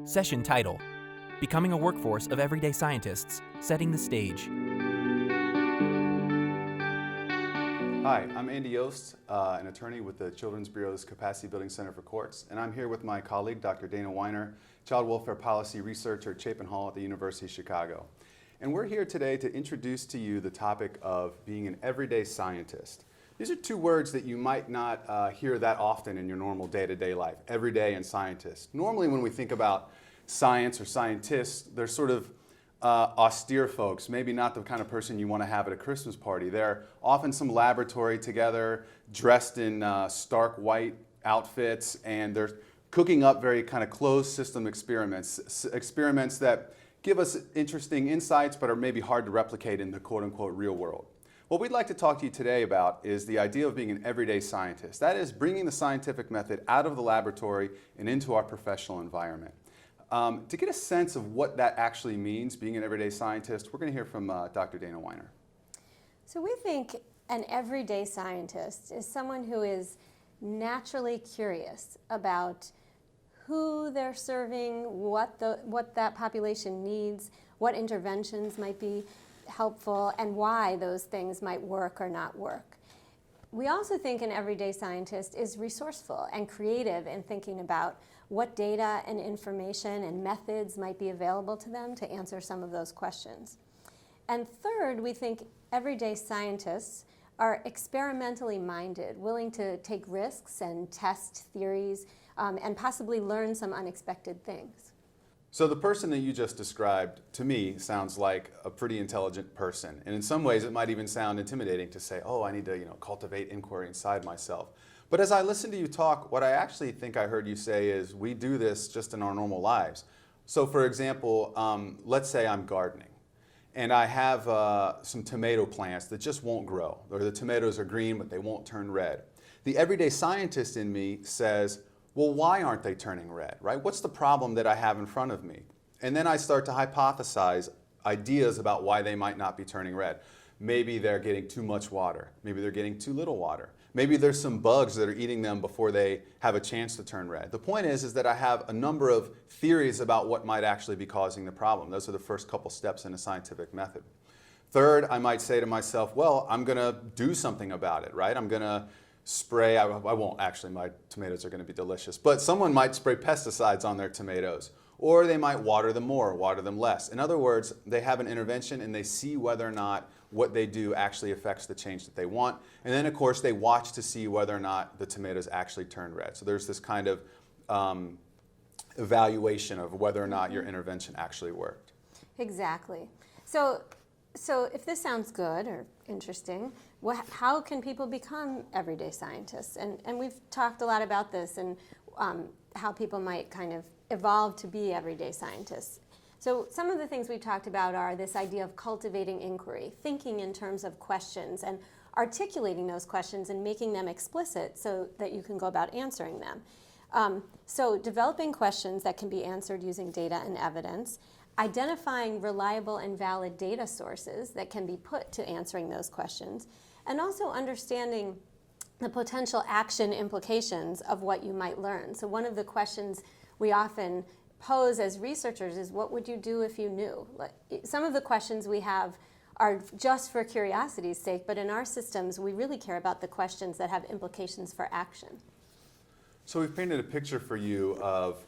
Session title: Becoming a Workforce of Everyday Scientists, Setting the Stage. Hi, I'm Andy Yost, an attorney with the Children's Bureau's Capacity Building Center for Courts, and I'm here with my colleague, Dr. Dana Weiner, Child Welfare Policy Researcher at Chapin Hall at the University of Chicago. And we're here today to introduce to you the topic of being an everyday scientist. These are two words that you might not hear that often in your normal day-to-day life, everyday and scientist. Normally when we think about science or scientists, they're sort of austere folks, maybe not the kind of person you want to have at a Christmas party. They're often some laboratory together, dressed in stark white outfits, and they're cooking up very kind of closed system experiments that give us interesting insights but are maybe hard to replicate in the quote-unquote real world. What we'd like to talk to you today about is the idea of being an everyday scientist. That is, bringing the scientific method out of the laboratory and into our professional environment. To get a sense of what that actually means, being an everyday scientist, we're going to hear from Dr. Dana Weiner. So we think an everyday scientist is someone who is naturally curious about who they're serving, what that population needs, what interventions might be helpful, and why those things might work or not work. We also think an everyday scientist is resourceful and creative in thinking about what data and information and methods might be available to them to answer some of those questions. And third, we think everyday scientists are experimentally minded, willing to take risks and test theories, and possibly learn some unexpected things. So the person that you just described, to me, sounds like a pretty intelligent person. And in some ways, it might even sound intimidating to say, oh, I need to cultivate inquiry inside myself. But as I listen to you talk, what I actually think I heard you say is we do this just in our normal lives. So for example, let's say I'm gardening and I have some tomato plants that just won't grow, or the tomatoes are green but they won't turn red. The everyday scientist in me says, well, why aren't they turning red, right? What's the problem that I have in front of me? And then I start to hypothesize ideas about why they might not be turning red. Maybe they're getting too much water. Maybe they're getting too little water. Maybe there's some bugs that are eating them before they have a chance to turn red. The point is that I have a number of theories about what might actually be causing the problem. Those are the first couple steps in a scientific method. Third, I might say to myself, well, I'm going to do something about it, right? I'm going to spray, I won't actually, my tomatoes are going to be delicious, but someone might spray pesticides on their tomatoes, or they might water them more, water them less. In other words, they have an intervention and they see whether or not what they do actually affects the change that they want. And then of course they watch to see whether or not the tomatoes actually turn red. So there's this kind of evaluation of whether or not your intervention actually worked. Exactly. So if this sounds good or interesting, how can people become everyday scientists? And we've talked a lot about this and how people might kind of evolve to be everyday scientists. So some of the things we've talked about are this idea of cultivating inquiry, thinking in terms of questions and articulating those questions and making them explicit so that you can go about answering them. So developing questions that can be answered using data and evidence, identifying reliable and valid data sources that can be put to answering those questions, and also understanding the potential action implications of what you might learn. So one of the questions we often pose as researchers is, what would you do if you knew? Some of the questions we have are just for curiosity's sake, but in our systems we really care about the questions that have implications for action. So we've painted a picture for you of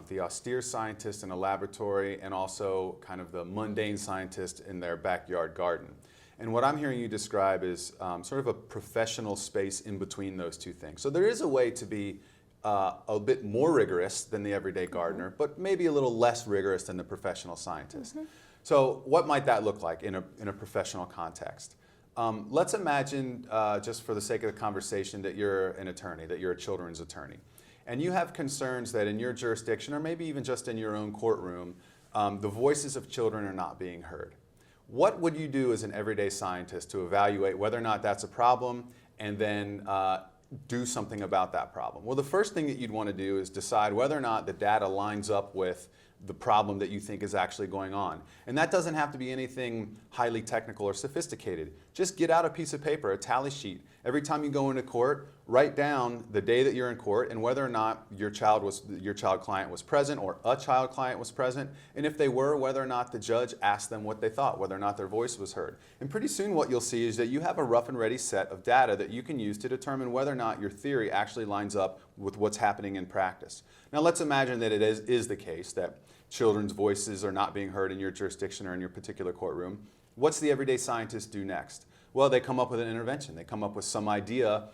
the austere scientist in a laboratory and also kind of the mundane scientist in their backyard garden. And what I'm hearing you describe is sort of a professional space in between those two things. So there is a way to be a bit more rigorous than the everyday gardener, but maybe a little less rigorous than the professional scientist. So what might that look like in a professional context? Let's imagine, just for the sake of the conversation, that you're an attorney, that you're a children's attorney. And you have concerns that in your jurisdiction, or maybe even just in your own courtroom, the voices of children are not being heard. What would you do as an everyday scientist to evaluate whether or not that's a problem and then do something about that problem? Well, the first thing that you'd want to do is decide whether or not the data lines up with the problem that you think is actually going on. And that doesn't have to be anything highly technical or sophisticated. Just get out a piece of paper, a tally sheet. Every time you go into court, write down the day that you're in court and whether or not your child client was present or a child client was present, and if they were, whether or not the judge asked them what they thought, whether or not their voice was heard. And pretty soon what you'll see is that you have a rough and ready set of data that you can use to determine whether or not your theory actually lines up with what's happening in practice. Now let's imagine that it is the case that children's voices are not being heard in your jurisdiction or in your particular courtroom. What's the everyday scientist do next? Well, they come up with an intervention. They come up with some idea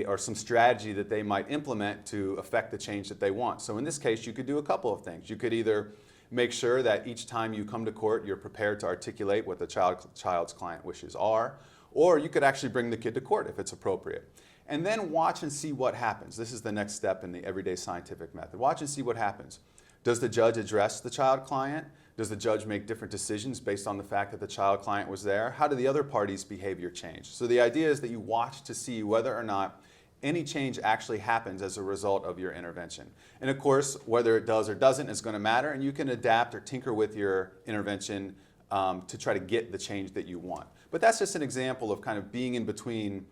or some strategy that they might implement to affect the change that they want. So in this case, you could do a couple of things. You could either make sure that each time you come to court, you're prepared to articulate what the child's client wishes are, or you could actually bring the kid to court if it's appropriate. And then watch and see what happens. This is the next step in the everyday scientific method. Watch and see what happens. Does the judge address the child client? Does the judge make different decisions based on the fact that the child client was there? How do the other parties' behavior change? So the idea is that you watch to see whether or not any change actually happens as a result of your intervention. And of course, whether it does or doesn't is going to matter, and you can adapt or tinker with your intervention to try to get the change that you want. But that's just an example of kind of being in between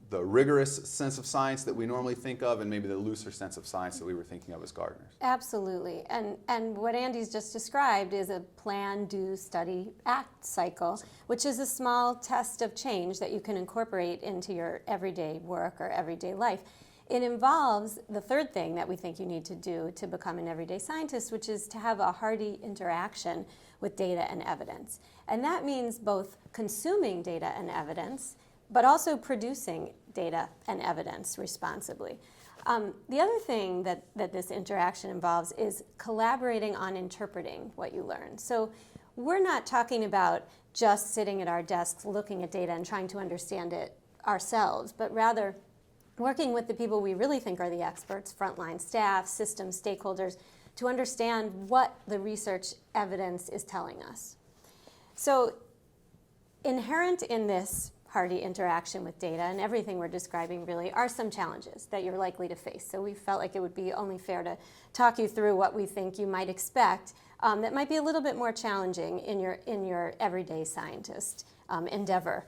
the rigorous sense of science that we normally think of and maybe the looser sense of science that we were thinking of as gardeners. Absolutely. And what Andy's just described is a plan, do, study, act cycle, which is a small test of change that you can incorporate into your everyday work or everyday life. It involves the third thing that we think you need to do to become an everyday scientist, which is to have a hearty interaction with data and evidence. And that means both consuming data and evidence, but also producing data and evidence responsibly. The other thing that this interaction involves is collaborating on interpreting what you learn. So we're not talking about just sitting at our desks looking at data and trying to understand it ourselves, but rather working with the people we really think are the experts, frontline staff, system stakeholders, to understand what the research evidence is telling us. So inherent in this hearty interaction with data and everything we're describing really are some challenges that you're likely to face. So we felt like it would be only fair to talk you through what we think you might expect that might be a little bit more challenging in your everyday scientist endeavor.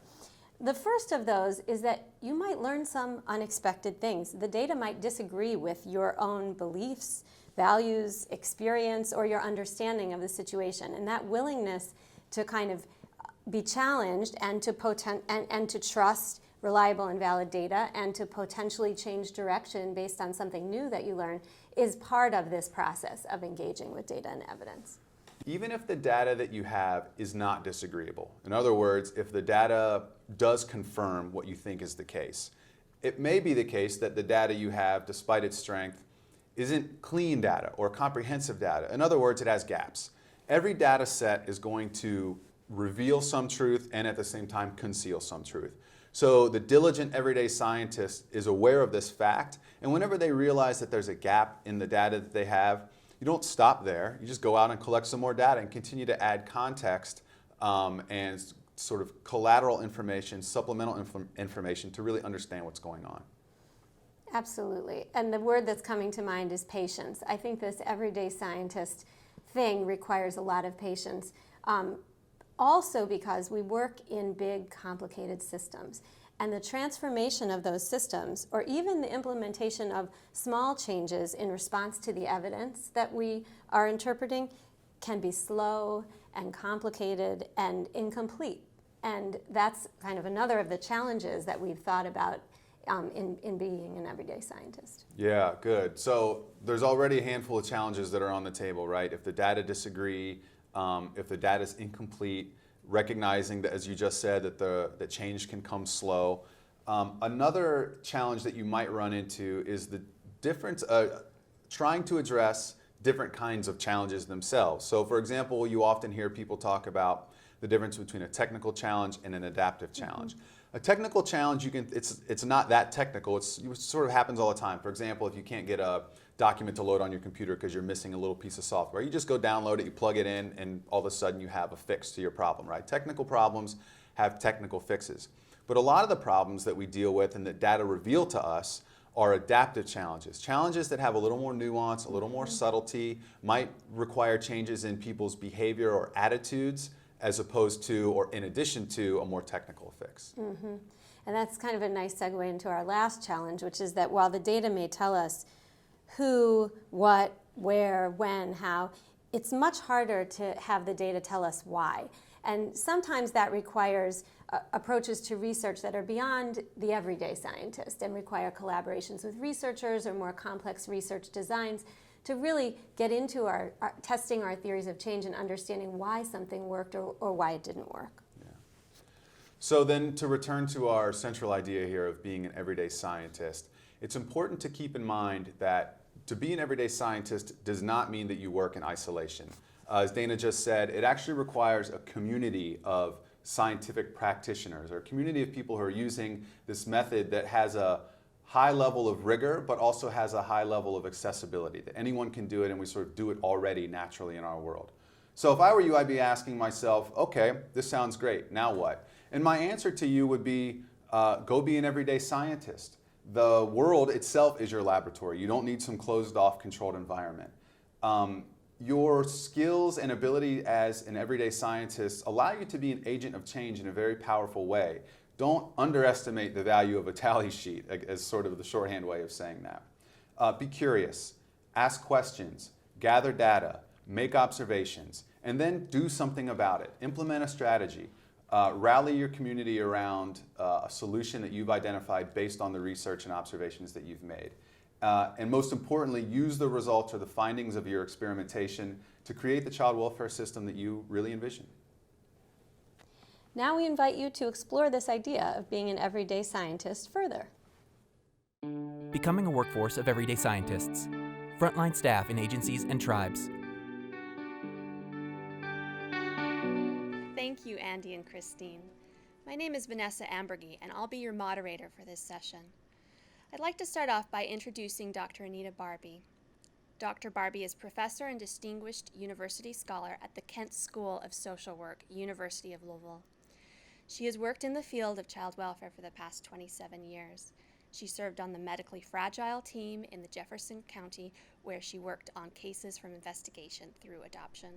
The first of those is that you might learn some unexpected things. The data might disagree with your own beliefs, values, experience, or your understanding of the situation. And that willingness to kind of be challenged and to trust reliable and valid data and to potentially change direction based on something new that you learn is part of this process of engaging with data and evidence. Even if the data that you have is not disagreeable, in other words, if the data does confirm what you think is the case, it may be the case that the data you have, despite its strength, isn't clean data or comprehensive data. In other words, it has gaps. Every data set is going to reveal some truth and at the same time conceal some truth. So the diligent everyday scientist is aware of this fact, and whenever they realize that there's a gap in the data that they have, you don't stop there. You just go out and collect some more data and continue to add context and sort of collateral information, supplemental information to really understand what's going on. Absolutely. And the word that's coming to mind is patience. I think this everyday scientist thing requires a lot of patience. Also because we work in big, complicated systems. And the transformation of those systems, or even the implementation of small changes in response to the evidence that we are interpreting, can be slow and complicated and incomplete. And that's kind of another of the challenges that we've thought about in being an everyday scientist. Yeah, good. So there's already a handful of challenges that are on the table, right? If the data disagree, if the data is incomplete, recognizing that, as you just said, that the change can come slow. Another challenge that you might run into is the difference, trying to address different kinds of challenges themselves. So for example, you often hear people talk about the difference between a technical challenge and an adaptive challenge. A technical challenge, it's not that technical. It sort of happens all the time. For example, if you can't get a document to load on your computer because you're missing a little piece of software, you just go download it, you plug it in, and all of a sudden you have a fix to your problem, right? Technical problems have technical fixes. But a lot of the problems that we deal with and that data reveal to us are adaptive challenges. Challenges that have a little more nuance, a little more subtlety, might require changes in people's behavior or attitudes as opposed to, or in addition to, a more technical fix. And that's kind of a nice segue into our last challenge, which is that while the data may tell us who, what, where, when, how, it's much harder to have the data tell us why. And sometimes that requires approaches to research that are beyond the everyday scientist and require collaborations with researchers or more complex research designs to really get into our testing our theories of change and understanding why something worked or why it didn't work. Yeah. So then to return to our central idea here of being an everyday scientist, it's important to keep in mind that to be an everyday scientist does not mean that you work in isolation. As Dana just said, it actually requires a community of scientific practitioners, or a community of people who are using this method that has a high level of rigor, but also has a high level of accessibility, that anyone can do it and we sort of do it already naturally in our world. So if I were you, I'd be asking myself, okay, this sounds great, now what? And my answer to you would be, go be an everyday scientist. The world itself is your laboratory. You don't need some closed off, controlled environment. Your skills and ability as an everyday scientist allow you to be an agent of change in a very powerful way. Don't underestimate the value of a tally sheet, as sort of the shorthand way of saying that. Be curious, ask questions, gather data, make observations, and then do something about it. Implement a strategy. Rally your community around a solution that you've identified based on the research and observations that you've made. And most importantly, use the results or the findings of your experimentation to create the child welfare system that you really envision. Now we invite you to explore this idea of being an everyday scientist further. Becoming a workforce of everyday scientists. Frontline staff in agencies and tribes. Thank you, Andy and Christine. My name is Vanessa Ambergy, and I'll be your moderator for this session. I'd like to start off by introducing Dr. Anita Barbie. Dr. Barbie is Professor and Distinguished University Scholar at the Kent School of Social Work, University of Louisville. She has worked in the field of child welfare for the past 27 years. She served on the medically fragile team in the Jefferson County, where she worked on cases from investigation through adoption.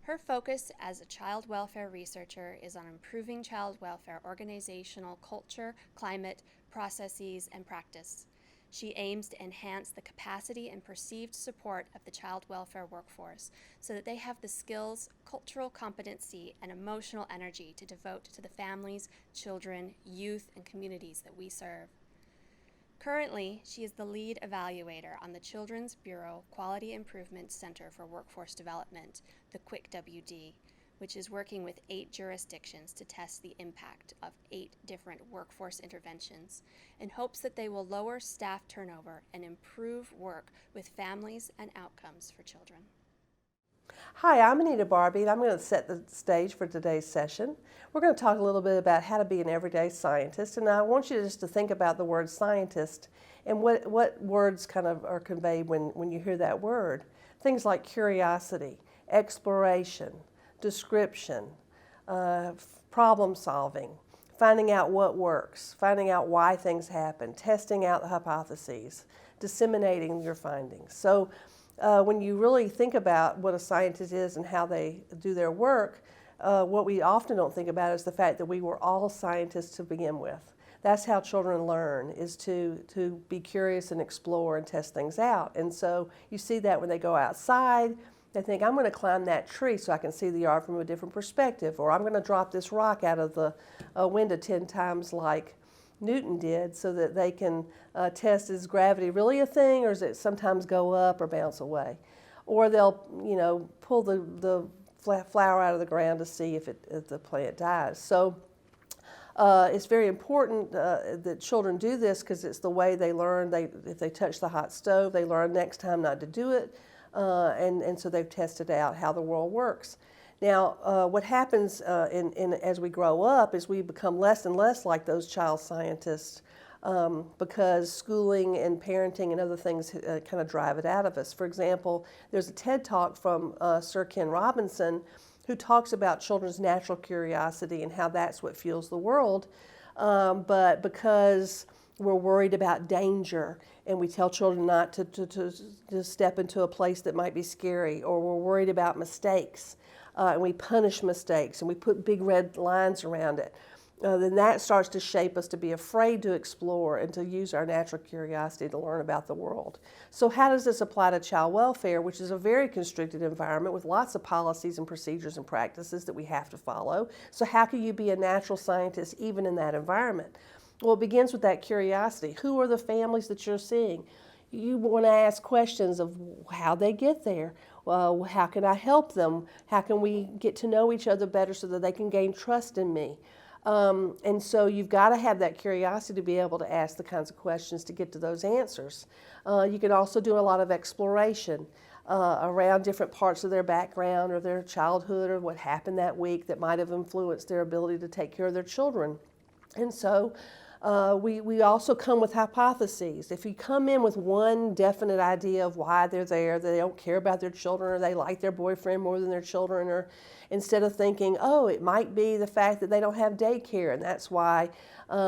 Her focus as a child welfare researcher is on improving child welfare organizational culture, climate, processes, and practice. She aims to enhance the capacity and perceived support of the child welfare workforce so that they have the skills, cultural competency, and emotional energy to devote to the families, children, youth, and communities that we serve. Currently, she is the lead evaluator on the Children's Bureau Quality Improvement Center for Workforce Development, the QUIC-WD, which is working with 8 jurisdictions to test the impact of 8 different workforce interventions in hopes that they will lower staff turnover and improve work with families and outcomes for children. Hi, I'm Anita Barbie, and I'm going to set the stage for today's session. We're going to talk a little bit about how to be an everyday scientist, and I want you just to think about the word scientist and what words kind of are conveyed when you hear that word. Things like curiosity, exploration, description, problem solving, finding out what works, finding out why things happen, testing out the hypotheses, disseminating your findings. So when you really think about what a scientist is and how they do their work, what we often don't think about is the fact that we were all scientists to begin with. That's how children learn, is to be curious and explore and test things out. And so you see that when they go outside, they think, I'm going to climb that tree so I can see the yard from a different perspective, or I'm going to drop this rock out of the window 10 times like Newton did, so that they can test, is gravity really a thing, or does it sometimes go up or bounce away? Or they'll, pull the flower out of the ground to see if the plant dies. So it's very important that children do this, because it's the way they learn. If they touch the hot stove, they learn next time not to do it, and so they've tested out how the world works. Now, what happens as we grow up is we become less and less like those child scientists, because schooling and parenting and other things kind of drive it out of us. For example, there's a TED Talk from Sir Ken Robinson, who talks about children's natural curiosity and how that's what fuels the world. But because we're worried about danger, and we tell children not to step into a place that might be scary, or we're worried about mistakes, and we punish mistakes, and we put big red lines around it. then that starts to shape us to be afraid to explore and to use our natural curiosity to learn about the world. So how does this apply to child welfare, which is a very constricted environment with lots of policies and procedures and practices that we have to follow? So how can you be a natural scientist even in that environment? Well, it begins with that curiosity. Who are the families that you're seeing? You want to ask questions of how they get there. Well, how can I help them? How can we get to know each other better so that they can gain trust in me? And so you've got to have that curiosity to be able to ask the kinds of questions to get to those answers. You can also do a lot of exploration around different parts of their background or their childhood or what happened that week that might have influenced their ability to take care of their children. And so we also come with hypotheses. If you come in with one definite idea of why they're there, that they don't care about their children or they like their boyfriend more than their children, or instead of thinking, oh, it might be the fact that they don't have daycare and that's why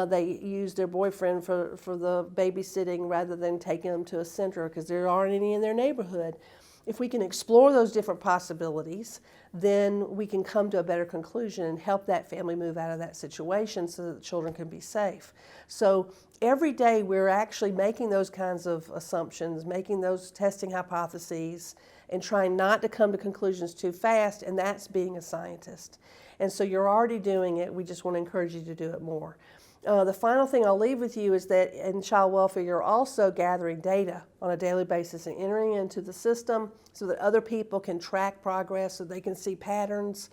they use their boyfriend for the babysitting rather than taking them to a center because there aren't any in their neighborhood. If we can explore those different possibilities, then we can come to a better conclusion and help that family move out of that situation so that the children can be safe. So every day we're actually making those kinds of assumptions, making those testing hypotheses, and trying not to come to conclusions too fast, and that's being a scientist. And so you're already doing it. We just want to encourage you to do it more. The final thing I'll leave with you is that in child welfare, you're also gathering data on a daily basis and entering into the system so that other people can track progress, so they can see patterns,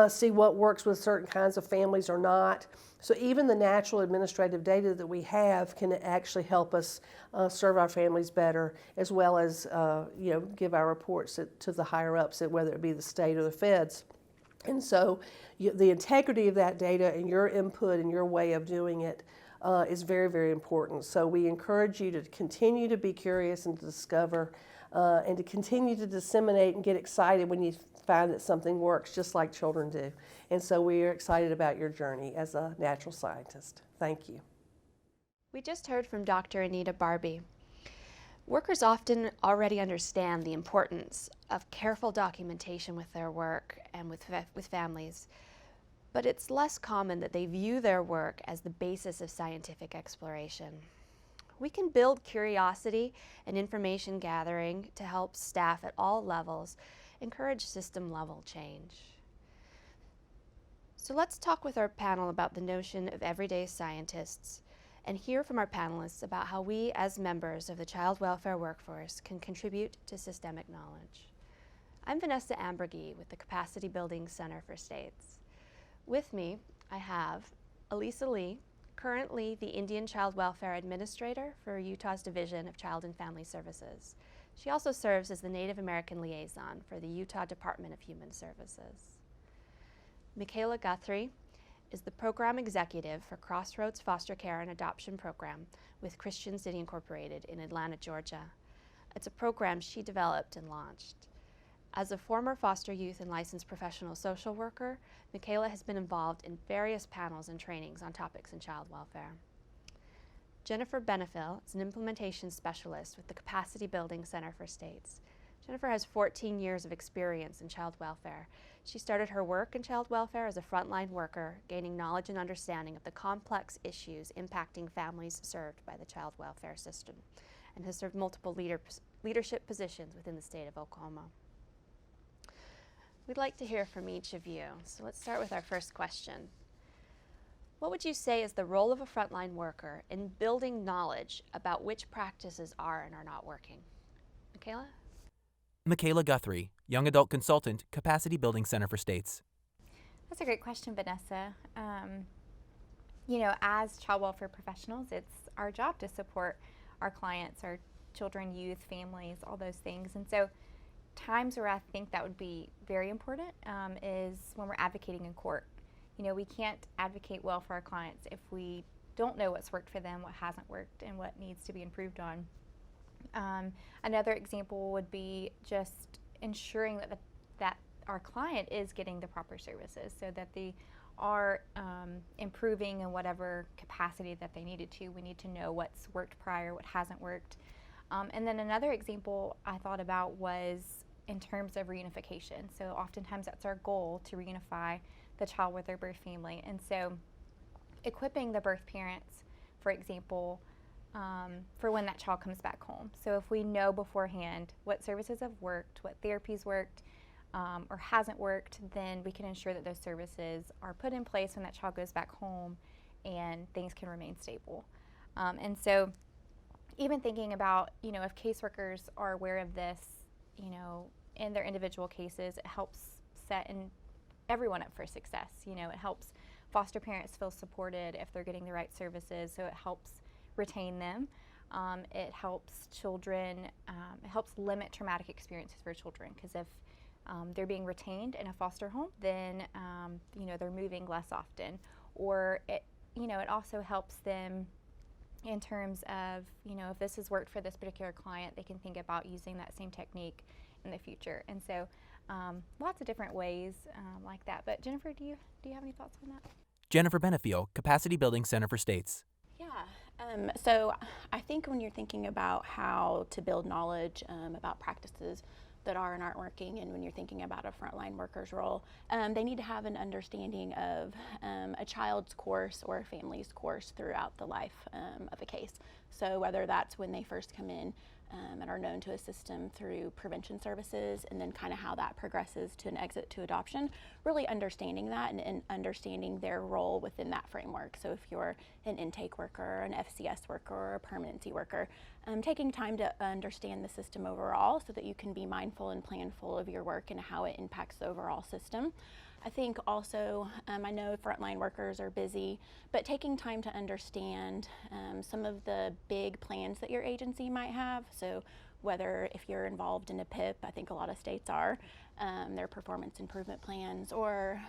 see what works with certain kinds of families or not. So even the natural administrative data that we have can actually help us serve our families better, as well as give our reports to the higher ups, whether it be the state or the feds. And so the integrity of that data and your input and your way of doing it is very, very important. So we encourage you to continue to be curious and to discover and to continue to disseminate and get excited when you find that something works, just like children do. And so we are excited about your journey as a natural scientist. Thank you. We just heard from Dr. Anita Barbie. Workers often already understand the importance of careful documentation with their work and with families, but it's less common that they view their work as the basis of scientific exploration. We can build curiosity and information gathering to help staff at all levels encourage system-level change. So let's talk with our panel about the notion of everyday scientists and hear from our panelists about how we as members of the child welfare workforce can contribute to systemic knowledge. I'm Anita Barbie with the Capacity Building Center for States. With me, I have Elisa Lee, currently the Indian Child Welfare Administrator for Utah's Division of Child and Family Services. She also serves as the Native American Liaison for the Utah Department of Human Services. Michaela Guthrie is the Program Executive for Crossroads Foster Care and Adoption Program with Christian City Incorporated in Atlanta, Georgia. It's a program she developed and launched. As a former foster youth and licensed professional social worker, Michaela has been involved in various panels and trainings on topics in child welfare. Jennifer Benefil is an implementation specialist with the Capacity Building Center for States. Jennifer has 14 years of experience in child welfare. She started her work in child welfare as a frontline worker, gaining knowledge and understanding of the complex issues impacting families served by the child welfare system, and has served multiple leadership positions within the state of Oklahoma. We'd like to hear from each of you. So let's start with our first question. What would you say is the role of a frontline worker in building knowledge about which practices are and are not working? Michaela? Michaela Guthrie, Young Adult Consultant, Capacity Building Center for States. That's a great question, Vanessa. As child welfare professionals, it's our job to support our clients, our children, youth, families, all those things. And so times where I think that would be very important is when we're advocating in court. We can't advocate well for our clients if we don't know what's worked for them, what hasn't worked, and what needs to be improved on. Another example would be just ensuring that our client is getting the proper services so that they are improving in whatever capacity that they needed to. We need to know what's worked prior, what hasn't worked. And then another example I thought about was in terms of reunification. So oftentimes that's our goal, to reunify the child with their birth family. And so equipping the birth parents, for example, for when that child comes back home. So if we know beforehand what services have worked, what therapies worked, or hasn't worked, then we can ensure that those services are put in place when that child goes back home and things can remain stable. And so even thinking about, if caseworkers are aware of this, in their individual cases, it helps set everyone up for success. It helps foster parents feel supported if they're getting the right services, so it helps retain them. It helps children, it helps limit traumatic experiences for children, because if they're being retained in a foster home, then they're moving less often. Or it also helps them in terms of, if this has worked for this particular client, they can think about using that same technique in the future. And so lots of different ways like that. But Jennifer, do you have any thoughts on that? Jennifer Benefiel, Capacity Building Center for States. Yeah, so I think when you're thinking about how to build knowledge about practices that are and aren't working, and when you're thinking about a frontline worker's role, they need to have an understanding of a child's course or a family's course throughout the life of a case. So whether that's when they first come in and are known to a system through prevention services, and then kind of how that progresses to an exit to adoption, really understanding that and understanding their role within that framework. So if you're an intake worker, an FCS worker, or a permanency worker, taking time to understand the system overall so that you can be mindful and planful of your work and how it impacts the overall system. I think also, I know frontline workers are busy, but taking time to understand some of the big plans that your agency might have. So whether if you're involved in a PIP, I think a lot of states are, their performance improvement plans, or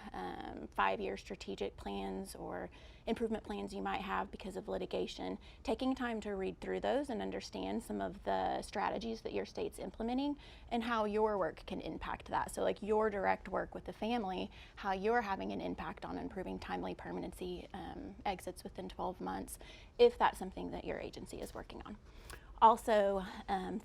5-year strategic plans, or improvement plans you might have because of litigation, taking time to read through those and understand some of the strategies that your state's implementing and how your work can impact that. So like your direct work with the family, how you're having an impact on improving timely permanency exits within 12 months, if that's something that your agency is working on. Also,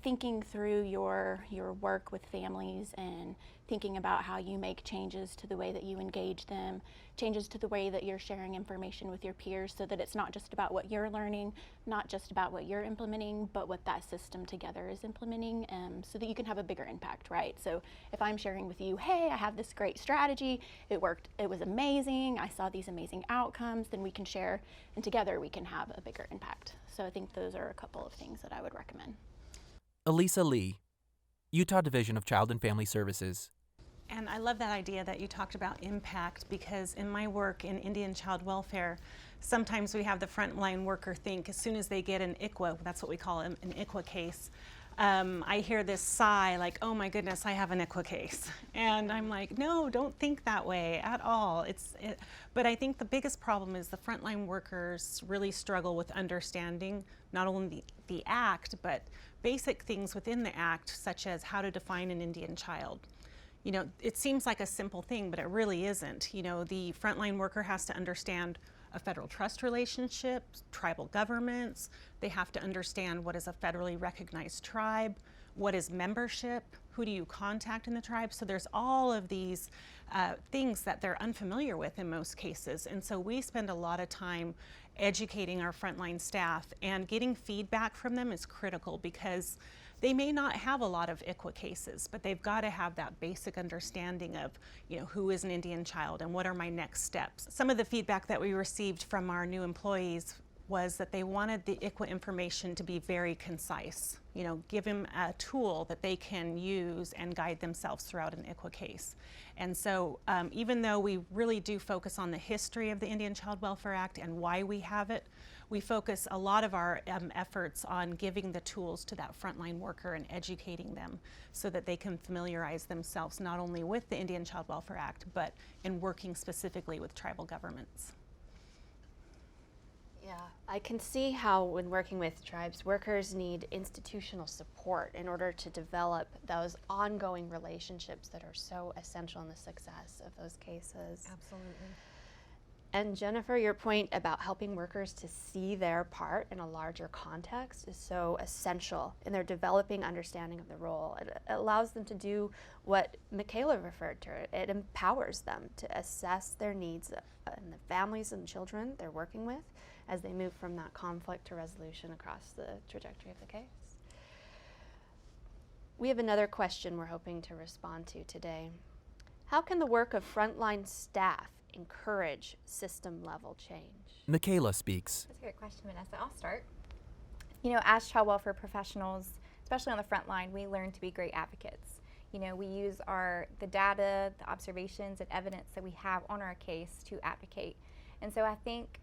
thinking through your work with families and thinking about how you make changes to the way that you engage them, changes to the way that you're sharing information with your peers, so that it's not just about what you're learning, not just about what you're implementing, but what that system together is implementing, so that you can have a bigger impact, right? So if I'm sharing with you, hey, I have this great strategy, it worked, it was amazing, I saw these amazing outcomes, then we can share, and together we can have a bigger impact. So I think those are a couple of things that I would recommend. Elisa Lee, Utah Division of Child and Family Services. And I love that idea that you talked about impact, because in my work in Indian child welfare, sometimes we have the frontline worker think as soon as they get an ICWA, that's what we call an ICWA case, I hear this sigh like, oh my goodness, I have an ICWA case. And I'm like, no, don't think that way at all. But I think the biggest problem is the frontline workers really struggle with understanding not only the act, but basic things within the act, such as how to define an Indian child. It seems like a simple thing, but it really isn't. The frontline worker has to understand a federal trust relationship, tribal governments. They have to understand what is a federally recognized tribe, what is membership, who do you contact in the tribe. So there's all of these things that they're unfamiliar with in most cases. And so we spend a lot of time educating our frontline staff, and getting feedback from them is critical, because they may not have a lot of ICWA cases, but they've got to have that basic understanding of, who is an Indian child and what are my next steps. Some of the feedback that we received from our new employees was that they wanted the ICWA information to be very concise. Give them a tool that they can use and guide themselves throughout an ICWA case. And so even though we really do focus on the history of the Indian Child Welfare Act and why we have it, we focus a lot of our efforts on giving the tools to that frontline worker and educating them so that they can familiarize themselves not only with the Indian Child Welfare Act, but in working specifically with tribal governments. Yeah, I can see how when working with tribes, workers need institutional support in order to develop those ongoing relationships that are so essential in the success of those cases. Absolutely. And Jennifer, your point about helping workers to see their part in a larger context is so essential in their developing understanding of the role. It allows them to do what Michaela referred to. It empowers them to assess their needs and the families and children they're working with as they move from that conflict to resolution across the trajectory of the case. We have another question we're hoping to respond to today. How can the work of frontline staff encourage system-level change? Michaela speaks. That's a great question, Vanessa. I'll start. You know, as child welfare professionals, especially on the front line, we learn to be great advocates. You know, we use the data, the observations, and evidence that we have on our case to advocate. And so I think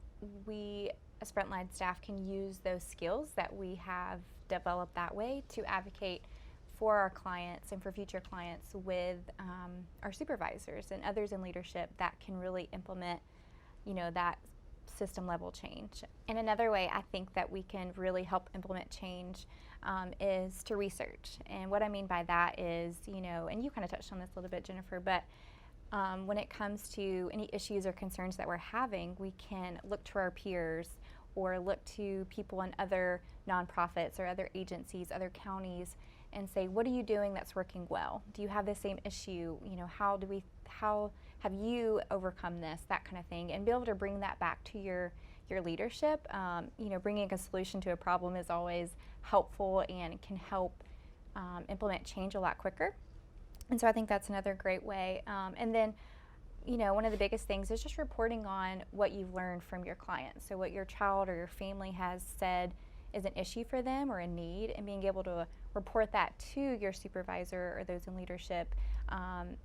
we, as frontline staff, can use those skills that we have developed that way to advocate for our clients and for future clients with our supervisors and others in leadership that can really implement, you know, that system level change. And another way I think that we can really help implement change is to research. And what I mean by that is, you know, and you kind of touched on this a little bit, Jennifer, but when it comes to any issues or concerns that we're having, we can look to our peers or look to people in other nonprofits or other agencies, other counties, and say, what are you doing that's working well? Do you have the same issue? You know, how have you overcome this? That kind of thing, and be able to bring that back to your leadership. You know, bringing a solution to a problem is always helpful and can help implement change a lot quicker. And so I think that's another great way. And then, you know, one of the biggest things is just reporting on what you've learned from your clients. So what your child or your family has said is an issue for them or a need, and being able to report that to your supervisor or those in leadership.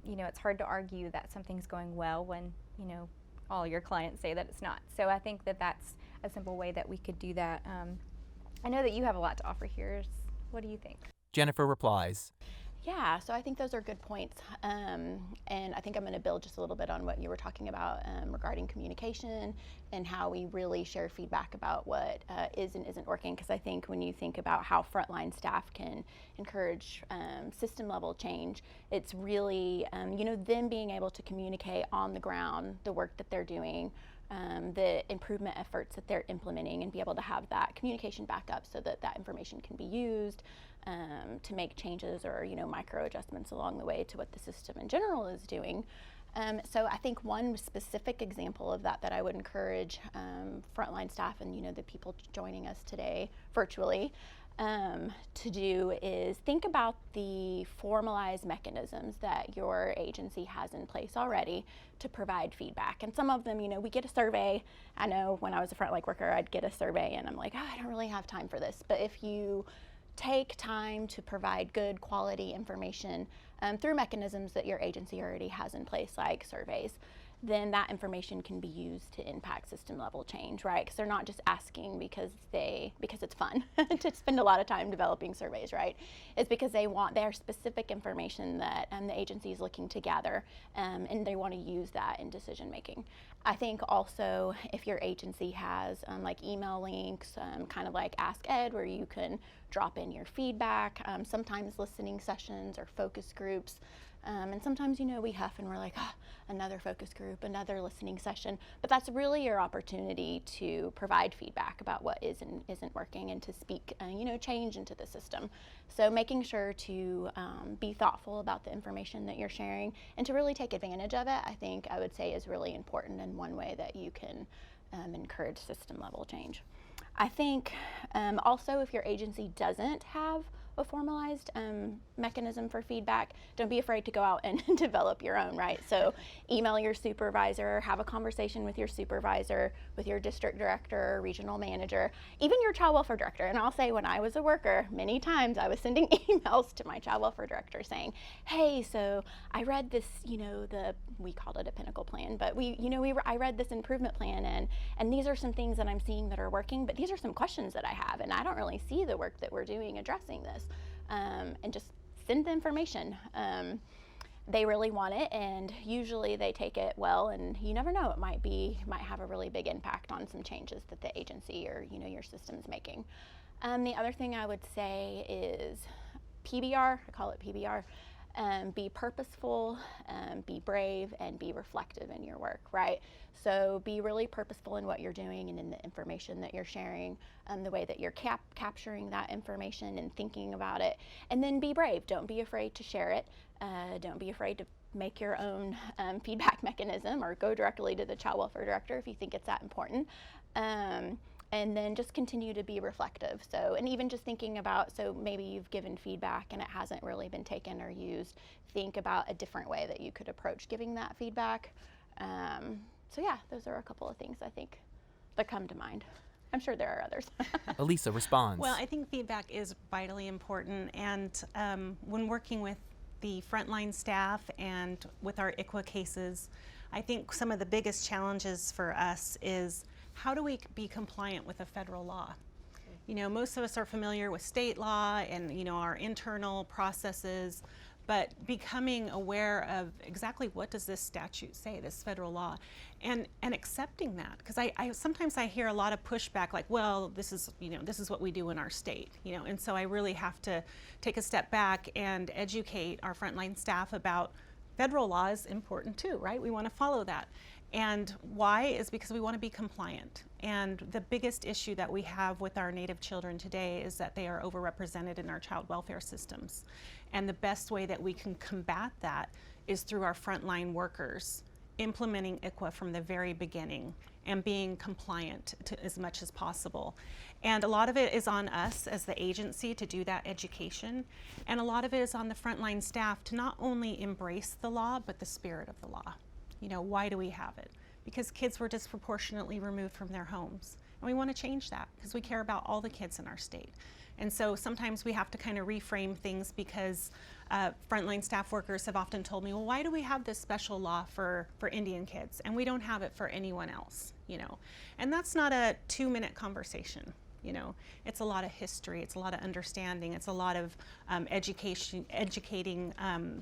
You know, it's hard to argue that something's going well when, you know, all your clients say that it's not. So I think that that's a simple way that we could do that. I know that you have a lot to offer here. What do you think? Jennifer replies. Yeah, so I think those are good points. And I think I'm going to build just a little bit on what you were talking about regarding communication and how we really share feedback about what is and isn't working. Because I think when you think about how frontline staff can encourage system level change, it's really, you know, them being able to communicate on the ground the work that they're doing, the improvement efforts that they're implementing, and be able to have that communication back up so that that information can be used to make changes or, you know, micro adjustments along the way to what the system in general is doing. So I think one specific example of that I would encourage frontline staff and, you know, the people joining us today virtually to do is think about the formalized mechanisms that your agency has in place already to provide feedback. And some of them, you know, we get a survey. I know when I was a frontline worker, I'd get a survey and I'm like, oh, I don't really have time for this. But if you take time to provide good quality information through mechanisms that your agency already has in place, like surveys, then that information can be used to impact system level change, right? Because they're not just asking because it's fun to spend a lot of time developing surveys, right? It's because they want their specific information that the agency is looking to gather, and they want to use that in decision making. I think also if your agency has like email links, kind of like Ask Ed, where you can drop in your feedback, sometimes listening sessions or focus groups. And sometimes, you know, we huff and we're like, oh, another focus group, another listening session. But that's really your opportunity to provide feedback about what is and isn't working and to speak, you know, change into the system. So making sure to be thoughtful about the information that you're sharing and to really take advantage of it, I think I would say is really important and one way that you can encourage system level change. I think also if your agency doesn't have a formalized mechanism for feedback, don't be afraid to go out and develop your own, right? So email your supervisor, have a conversation with your supervisor, with your district director, regional manager, even your child welfare director. And I'll say when I was a worker, many times I was sending emails to my child welfare director saying, hey, so I read this, you know, we called it a Pinnacle plan, but I read this improvement plan and these are some things that I'm seeing that are working, but these are some questions that I have and I don't really see the work that we're doing addressing this. And just send the information. They really want it, and usually they take it well, and you never know, it might have a really big impact on some changes that the agency or, you know, your system's making. The other thing I would say is PBR, I call it PBR. Be purposeful, be brave, and be reflective in your work, right? So be really purposeful in what you're doing and in the information that you're sharing, the way that you're capturing that information and thinking about it. And then be brave. Don't be afraid to share it. Don't be afraid to make your own feedback mechanism, or go directly to the child welfare director if you think it's that important. And then just continue to be reflective. So, and even just thinking about, so maybe you've given feedback and it hasn't really been taken or used, think about a different way that you could approach giving that feedback. So yeah, those are a couple of things I think that come to mind. I'm sure there are others. Elisa responds. Well, I think feedback is vitally important, and when working with the frontline staff and with our ICWA cases, I think some of the biggest challenges for us is, how do we be compliant with a federal law? You know, most of us are familiar with state law and, you know, our internal processes, but becoming aware of exactly what does this statute say, this federal law, and accepting that. Because I sometimes I hear a lot of pushback, like, well, this is, you know, this is what we do in our state, you know, and so I really have to take a step back and educate our frontline staff about federal law is important too, right? We want to follow that. And why is because we want to be compliant. And the biggest issue that we have with our Native children today is that they are overrepresented in our child welfare systems. And the best way that we can combat that is through our frontline workers implementing ICWA from the very beginning and being compliant to as much as possible. And a lot of it is on us as the agency to do that education. And a lot of it is on the frontline staff to not only embrace the law, but the spirit of the law. You know, why do we have it? Because kids were disproportionately removed from their homes. And we want to change that because we care about all the kids in our state. And so sometimes we have to kind of reframe things, because frontline staff workers have often told me, well, why do we have this special law for Indian kids and we don't have it for anyone else, you know? And that's not a 2-minute conversation. You know, it's a lot of history, it's a lot of understanding, it's a lot of educating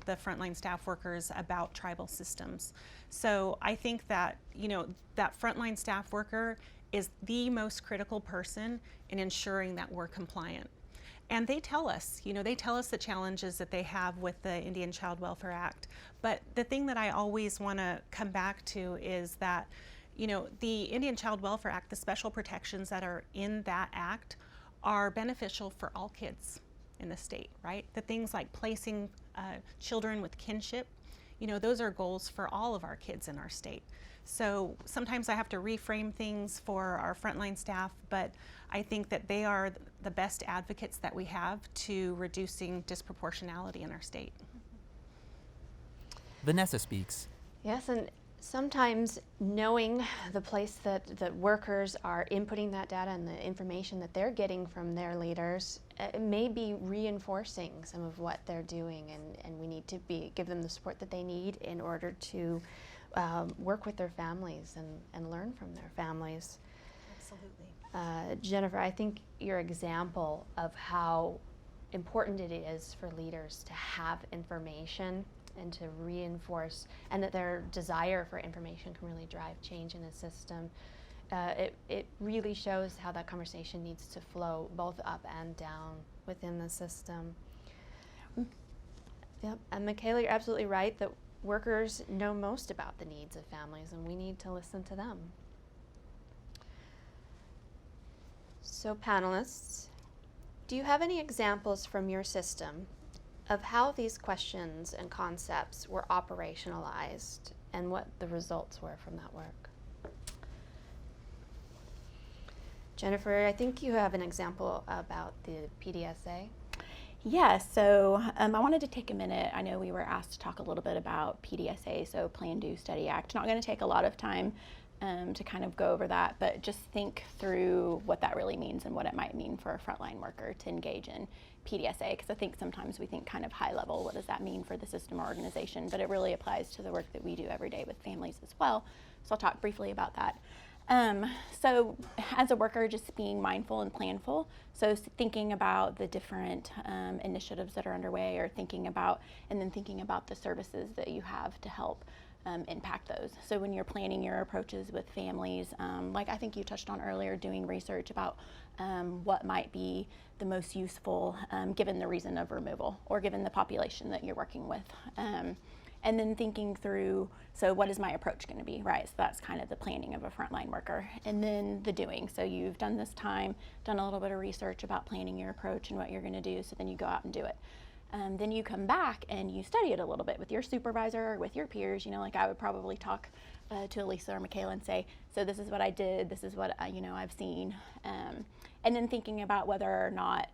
the frontline staff workers about tribal systems. So I think that, you know, that frontline staff worker is the most critical person in ensuring that we're compliant. And they tell us, you know, they tell us the challenges that they have with the Indian Child Welfare Act. But the thing that I always want to come back to is that, you know, the Indian Child Welfare Act, the special protections that are in that act are beneficial for all kids in the state, right? The things like placing children with kinship, you know, those are goals for all of our kids in our state. So sometimes I have to reframe things for our frontline staff, but I think that they are the best advocates that we have to reducing disproportionality in our state. Vanessa speaks. Yes, and sometimes knowing the place that workers are inputting that data and the information that they're getting from their leaders, it may be reinforcing some of what they're doing, and we need to give them the support that they need in order to work with their families and learn from their families. Absolutely. Jennifer, I think your example of how important it is for leaders to have information and to reinforce, and that their desire for information can really drive change in a system. It really shows how that conversation needs to flow both up and down within the system. Yep, and Michaela, you're absolutely right that workers know most about the needs of families, and we need to listen to them. So panelists, do you have any examples from your system of how these questions and concepts were operationalized and what the results were from that work? Jennifer, I think you have an example about the PDSA. Yeah, so I wanted to take a minute. I know we were asked to talk a little bit about PDSA, so Plan, Do, Study, Act. Not going to take a lot of time to kind of go over that, but just think through what that really means and what it might mean for a frontline worker to engage in PDSA, because I think sometimes we think kind of high level, what does that mean for the system or organization, but it really applies to the work that we do every day with families as well. So I'll talk briefly about that. So as a worker, just being mindful and planful. So thinking about the different initiatives that are underway, or thinking about the services that you have to help impact those. So when you're planning your approaches with families, like I think you touched on earlier, doing research about what might be the most useful given the reason of removal or given the population that you're working with. And then thinking through, so what is my approach going to be, right? So that's kind of the planning of a frontline worker. And then the doing. So you've done this time, done a little bit of research about planning your approach and what you're going to do, so then you go out and do it. Then you come back and you study it a little bit with your supervisor or with your peers. You know, like I would probably talk to Elisa or Michaela and say, so this is what I did, this is what I've seen. And then thinking about whether or not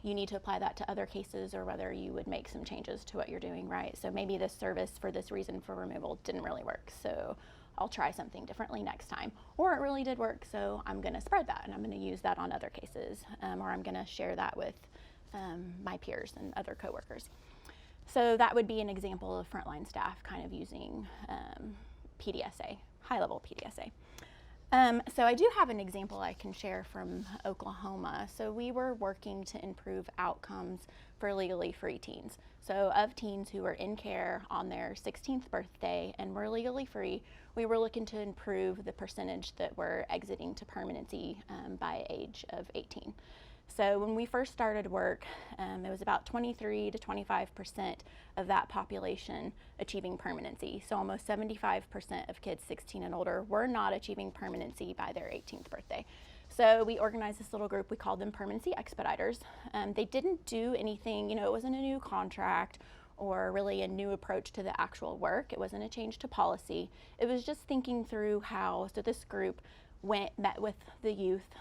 you need to apply that to other cases or whether you would make some changes to what you're doing, right? So maybe this service for this reason for removal didn't really work, so I'll try something differently next time. Or it really did work, so I'm gonna spread that and I'm gonna use that on other cases, or I'm gonna share that with my peers and other coworkers. So that would be an example of frontline staff kind of using PDSA, high-level PDSA. So I do have an example I can share from Oklahoma. So we were working to improve outcomes for legally free teens. So of teens who were in care on their 16th birthday and were legally free, we were looking to improve the percentage that were exiting to permanency by age of 18. So when we first started work, it was about 23 to 25% of that population achieving permanency. So almost 75% of kids 16 and older were not achieving permanency by their 18th birthday. So we organized this little group, we called them Permanency Expediters. They didn't do anything, it wasn't a new contract or really a new approach to the actual work. It wasn't a change to policy. It was just thinking through how, so this group met with the youth,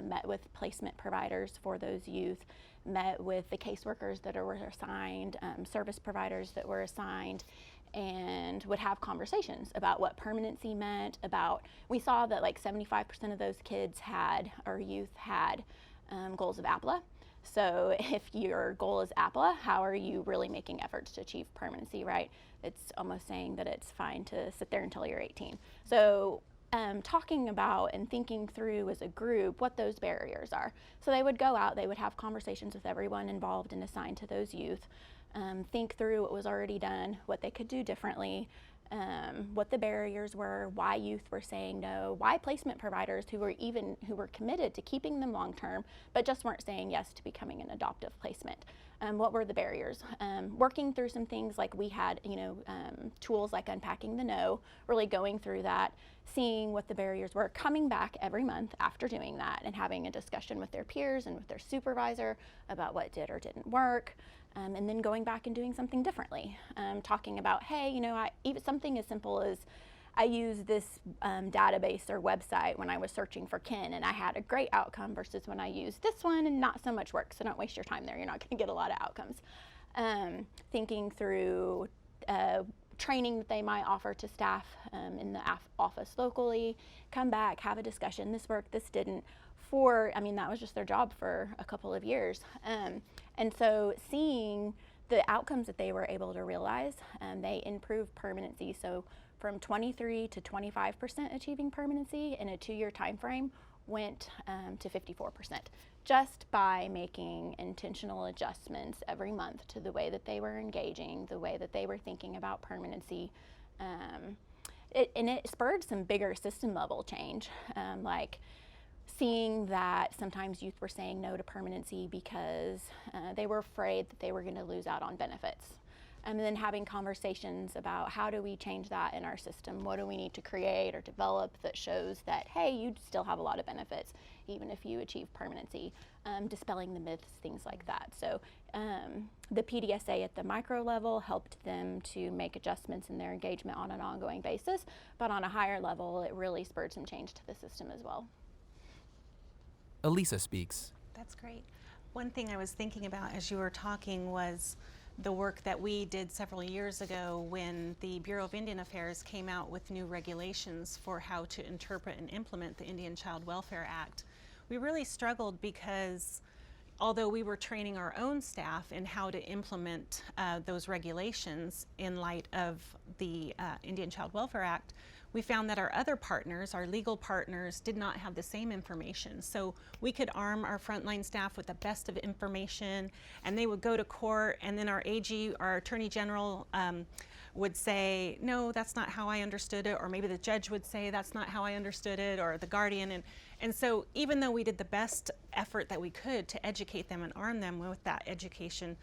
met with placement providers for those youth, met with the caseworkers that were assigned, service providers that were assigned, and would have conversations about what permanency meant, we saw that like 75% of those kids or youth had goals of APLA. So if your goal is APLA, how are you really making efforts to achieve permanency, right? It's almost saying that it's fine to sit there until you're 18. So talking about and thinking through as a group what those barriers are. So they would go out, they would have conversations with everyone involved and assigned to those youth, think through what was already done, what they could do differently, what the barriers were, why youth were saying no, why placement providers who were committed to keeping them long term but just weren't saying yes to becoming an adoptive placement. What were the barriers? Working through some things like we had, tools like unpacking the no, really going through that, seeing what the barriers were, coming back every month after doing that and having a discussion with their peers and with their supervisor about what did or didn't work, and then going back and doing something differently. Talking about, hey, even something as simple as I used this database or website when I was searching for kin and I had a great outcome versus when I used this one and not so much work, so don't waste your time there, you're not gonna get a lot of outcomes. Thinking through training that they might offer to staff in the office locally, come back, have a discussion, this worked, this didn't, that was just their job for a couple of years. And so seeing the outcomes that they were able to realize, they improved permanency. So from 23 to 25% achieving permanency in a 2-year time frame went to 54%, just by making intentional adjustments every month to the way that they were engaging, the way that they were thinking about permanency. It spurred some bigger system level change, like seeing that sometimes youth were saying no to permanency because they were afraid that they were going to lose out on benefits. And then having conversations about how do we change that in our system? What do we need to create or develop that shows that, hey, you still have a lot of benefits, even if you achieve permanency, dispelling the myths, things like that. So the PDSA at the micro level helped them to make adjustments in their engagement on an ongoing basis, but on a higher level, it really spurred some change to the system as well. Elisa speaks. That's great. One thing I was thinking about as you were talking was the work that we did several years ago when the Bureau of Indian Affairs came out with new regulations for how to interpret and implement the Indian Child Welfare Act. We really struggled because although we were training our own staff in how to implement those regulations in light of the Indian Child Welfare Act, we found that our other partners, our legal partners, did not have the same information. So we could arm our frontline staff with the best of information, and they would go to court, and then our AG, our Attorney General, would say, no, that's not how I understood it, or maybe the judge would say, that's not how I understood it, or the guardian. And so even though we did the best effort that we could to educate them and arm them with that education,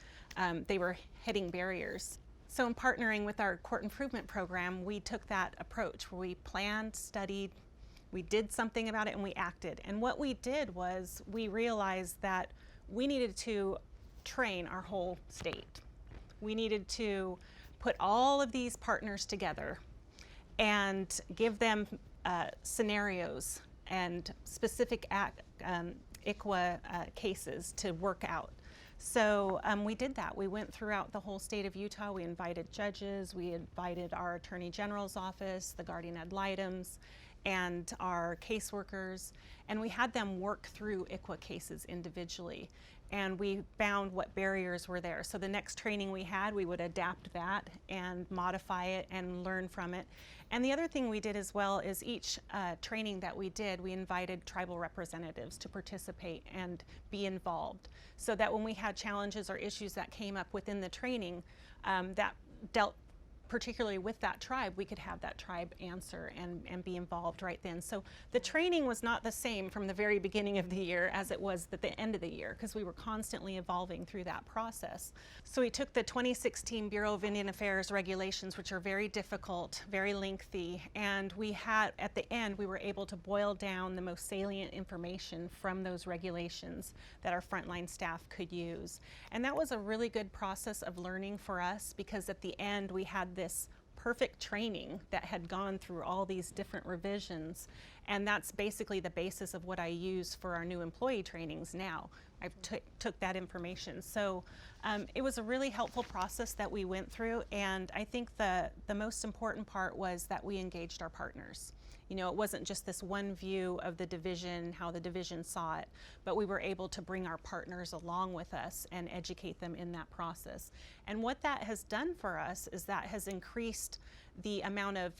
they were hitting barriers. So in partnering with our court improvement program, we took that approach where we planned, studied, we did something about it, and we acted. And what we did was we realized that we needed to train our whole state. We needed to put all of these partners together and give them scenarios and specific ICWA cases to work out. So we did that. We went throughout the whole state of Utah. We invited judges, we invited our Attorney General's office, the guardian ad litems, and our caseworkers, and we had them work through ICWA cases individually. And we found what barriers were there. So the next training we had, we would adapt that and modify it and learn from it. And the other thing we did as well is each training that we did, we invited tribal representatives to participate and be involved, so that when we had challenges or issues that came up within the training that dealt particularly with that tribe, we could have that tribe answer and be involved right then. So the training was not the same from the very beginning of the year as it was at the end of the year, because we were constantly evolving through that process. So we took the 2016 Bureau of Indian Affairs regulations, which are very difficult, very lengthy, and we had, at the end, we were able to boil down the most salient information from those regulations that our frontline staff could use. And that was a really good process of learning for us, because at the end we had this perfect training that had gone through all these different revisions, and that's basically the basis of what I use for our new employee trainings now. I took that information. So it was a really helpful process that we went through, and I think the most important part was that we engaged our partners. You know, it wasn't just this one view of the division, how the division saw it, but we were able to bring our partners along with us and educate them in that process. And what that has done for us is that has increased the amount of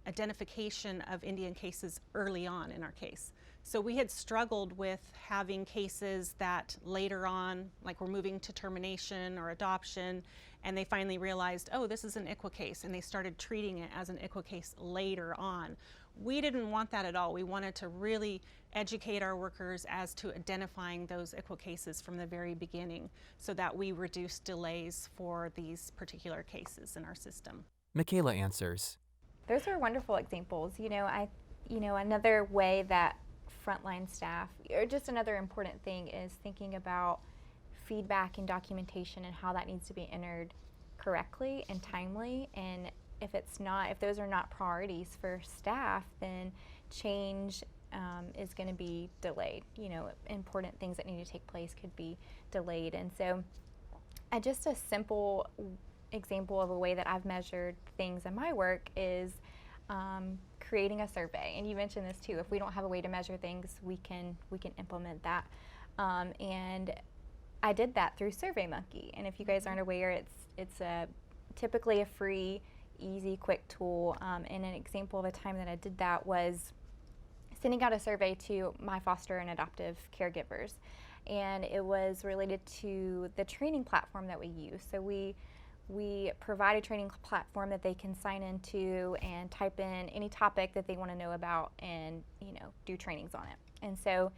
identification of Indian cases early on in our case. So we had struggled with having cases that later on, like we're moving to termination or adoption, and they finally realized, oh, this is an ICWA case, and they started treating it as an ICWA case later on. We didn't want that at all. We wanted to really educate our workers as to identifying those ICWA cases from the very beginning, so that we reduce delays for these particular cases in our system. Michaela answers. Those are wonderful examples. Another way that frontline staff, or just another important thing, is thinking about feedback and documentation and how that needs to be entered correctly and timely. And if those are not priorities for staff, then change is going to be delayed. Important things that need to take place could be delayed. And so just a simple example of a way that I've measured things in my work is creating a survey. And you mentioned this too. If we don't have a way to measure things, we can implement that. And I did that through SurveyMonkey. And if you guys aren't aware, it's typically a free, easy, quick tool. And an example of a time that I did that was sending out a survey to my foster and adoptive caregivers. And it was related to the training platform that we use. So we provide a training platform that they can sign into and type in any topic that they want to know about, and do trainings on it. And so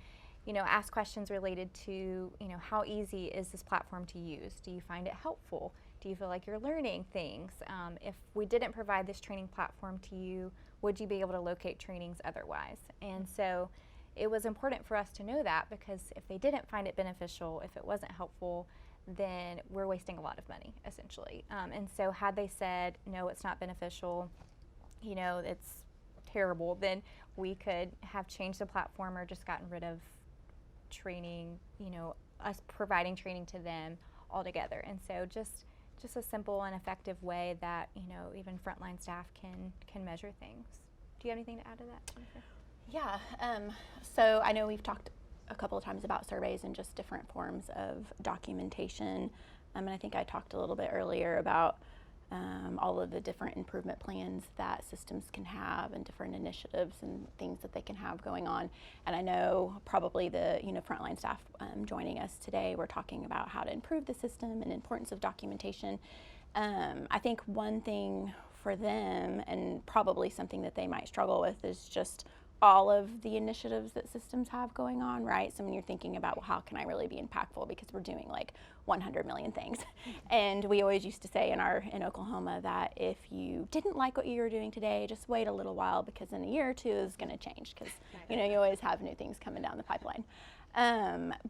ask questions related to how easy is this platform to use? Do you find it helpful? Do you feel like you're learning things? If we didn't provide this training platform to you, would you be able to locate trainings otherwise? And so it was important for us to know that, because if they didn't find it beneficial, if it wasn't helpful, then we're wasting a lot of money, essentially. And so had they said, no, it's not beneficial, it's terrible, then we could have changed the platform or just gotten rid of training, us providing training to them altogether. And so just a simple and effective way that, even frontline staff can measure things. Do you have anything to add to that, Jennifer? Yeah, so I know we've talked a couple of times about surveys and just different forms of documentation. And I think I talked a little bit earlier about all of the different improvement plans that systems can have and different initiatives and things that they can have going on. And I know probably the frontline staff joining us today, we're talking about how to improve the system and importance of documentation. I think one thing for them, and probably something that they might struggle with, is just all of the initiatives that systems have going on, right? So when you're thinking about, well, how can I really be impactful, because we're doing like 100 million things. And we always used to say in Oklahoma that if you didn't like what you were doing today, just wait a little while, because in a year or two it's going to change, because you always have new things coming down the pipeline.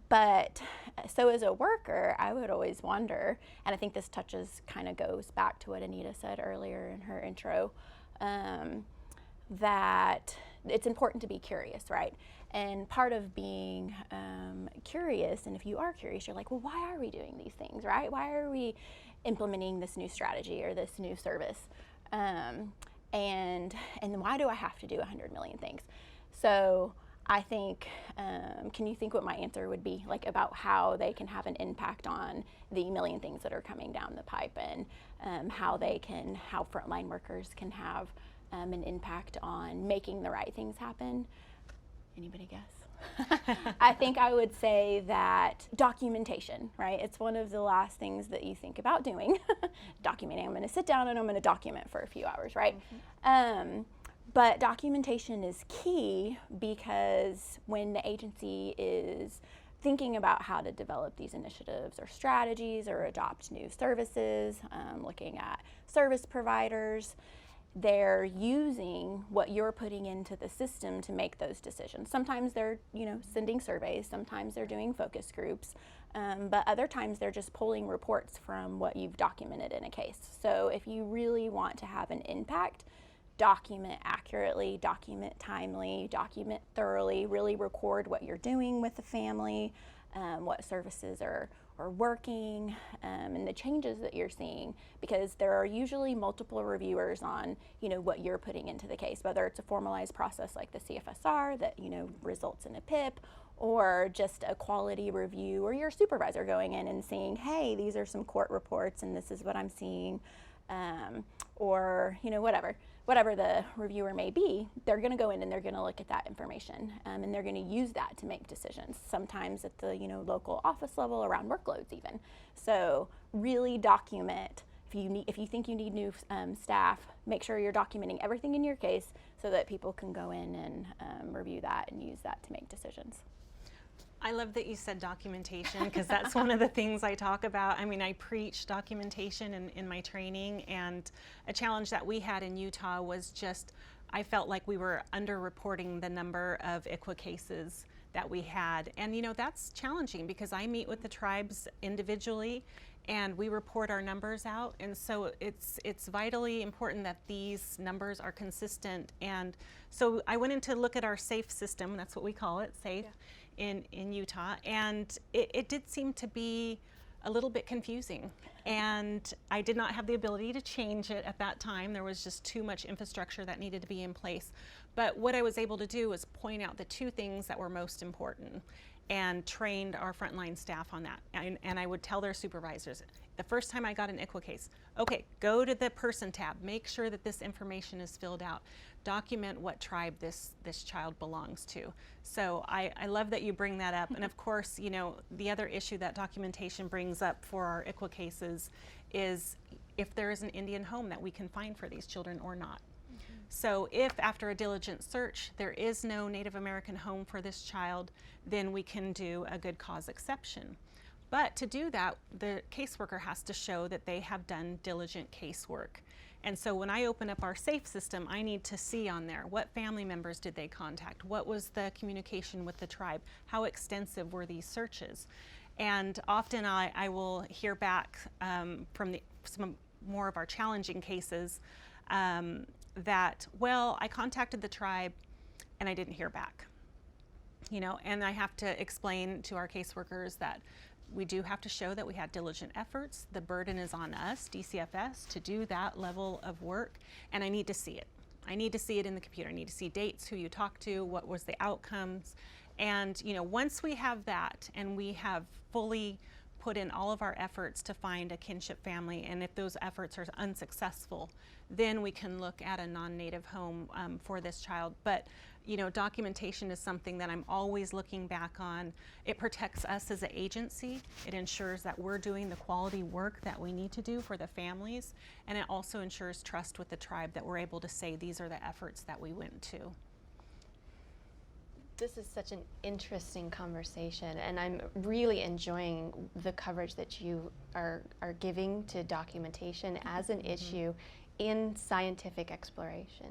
But so as a worker, I would always wonder, and I think this kind of goes back to what Anita said earlier in her intro, that it's important to be curious, right? And part of being curious, and if you are curious, you're like, well, why are we doing these things, right? Why are we implementing this new strategy or this new service? And why do I have to do 100 million things? So I think, can you think what my answer would be, like, about how they can have an impact on the million things that are coming down the pipe, and how frontline workers can have an impact on making the right things happen? Anybody guess? I think I would say that documentation, right? It's one of the last things that you think about doing. Documenting. I'm going to sit down and I'm going to document for a few hours, right? Mm-hmm. But documentation is key, because when the agency is thinking about how to develop these initiatives or strategies or adopt new services, looking at service providers, they're using what you're putting into the system to make those decisions. Sometimes they're, sending surveys, sometimes they're doing focus groups, but other times they're just pulling reports from what you've documented in a case. So if you really want to have an impact, document accurately, document timely, document thoroughly, really record what you're doing with the family, what services are working, and the changes that you're seeing, because there are usually multiple reviewers on what you're putting into the case, whether it's a formalized process like the CFSR that results in a PIP, or just a quality review, or your supervisor going in and saying, hey, these are some court reports and this is what I'm seeing, or whatever the reviewer may be. They're going to go in and they're going to look at that information, and they're going to use that to make decisions, sometimes at the local office level, around workloads even. So really document. If you think you need new staff, make sure you're documenting everything in your case so that people can go in and review that and use that to make decisions. I love that you said documentation, because that's one of the things I talk about. I mean, I preach documentation in my training, and a challenge that we had in Utah was just, I felt like we were underreporting the number of ICWA cases that we had. And that's challenging, because I meet with the tribes individually and we report our numbers out, and so it's vitally important that these numbers are consistent. And so I went in to look at our SAFE system, that's what we call it, SAFE. Yeah. In Utah, and it did seem to be a little bit confusing, and I did not have the ability to change it at that time. There was just too much infrastructure that needed to be in place. But what I was able to do was point out the two things that were most important, and trained our frontline staff on that. And I would tell their supervisors, the first time I got an ICWA case, okay, go to the person tab, make sure that this information is filled out, document what tribe this child belongs to. So I love that you bring that up. And of course, the other issue that documentation brings up for our ICWA cases is if there is an Indian home that we can find for these children or not. Mm-hmm. So if after a diligent search there is no Native American home for this child, then we can do a good cause exception. But to do that, the caseworker has to show that they have done diligent casework. And so when I open up our SAFE system, I need to see on there, what family members did they contact? What was the communication with the tribe? How extensive were these searches? And often I will hear back from some more of our challenging cases that, well, I contacted the tribe and I didn't hear back. And I have to explain to our caseworkers that we do have to show that we had diligent efforts. The burden is on us, DCFS, to do that level of work, and I need to see it. I need to see it in the computer. I need to see dates, who you talked to, what was the outcomes. And once we have that and we have fully put in all of our efforts to find a kinship family, and if those efforts are unsuccessful, then we can look at a non-native home for this child. But you know, documentation is something that I'm always looking back on. It protects us as an agency. It ensures that we're doing the quality work that we need to do for the families, and it also ensures trust with the tribe that we're able to say these are the efforts that we went to. This is such an interesting conversation, and I'm really enjoying the coverage that you are giving to documentation as an issue in scientific exploration.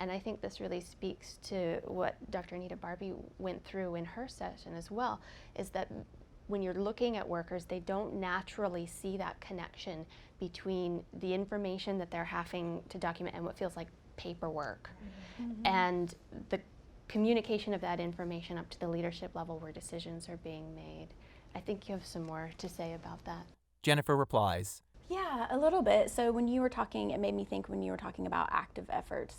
And I think this really speaks to what Dr. Anita Barbie went through in her session as well, is that when you're looking at workers, they don't naturally see that connection between the information that they're having to document and what feels like paperwork, and the communication of that information up to the leadership level where decisions are being made. I think you have some more to say about that. Jennifer replies. Yeah, a little bit. So when you were talking, it made me think when you were talking about active efforts,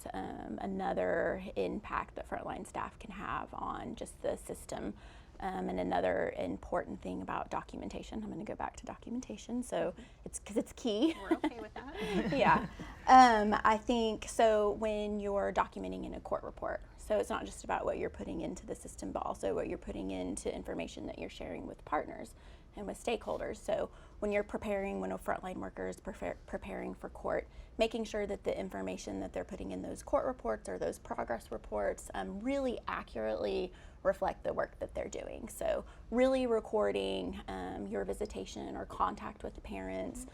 another impact that frontline staff can have on just the system, and another important thing about documentation. I'm going to go back to documentation, so it's because it's key. We're okay with that. Yeah. I think so when you're documenting in a court report, so it's not just about what you're putting into the system, but also what you're putting into information that you're sharing with partners and with stakeholders. So when you're preparing, when a frontline worker is preparing for court, making sure that the information that they're putting in those court reports or those progress reports really accurately reflect the work that they're doing. So really recording your visitation or contact with the parents,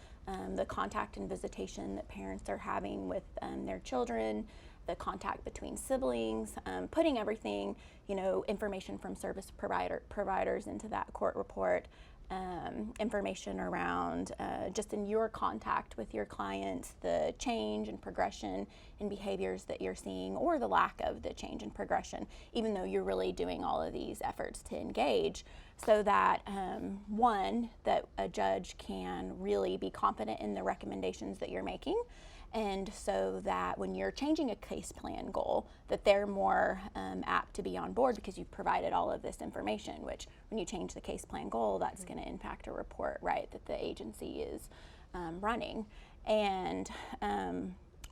the contact and visitation that parents are having with their children, the contact between siblings, putting everything, you know, information from service providers into that court report, information around just in your contact with your clients, the change and progression in behaviors that you're seeing or the lack of the change and progression, even though you're really doing all of these efforts to engage, so that one, that a judge can really be confident in the recommendations that you're making, and so that when you're changing a case plan goal, that they're more apt to be on board because you've provided all of this information, which when you change the case plan goal, that's going to impact a report, right, that the agency is running. And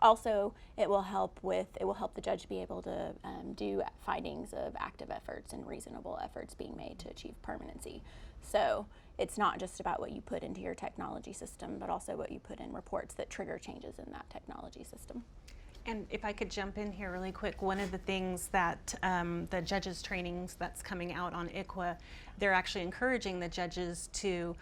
also it will help the judge be able to do findings of active efforts and reasonable efforts being made to achieve permanency. So it's not just about what you put into your technology system, but also what you put in reports that trigger changes in that technology system. And if I could jump in here really quick, one of the things that the judges trainings that's coming out on ICWA, they're actually encouraging the judges to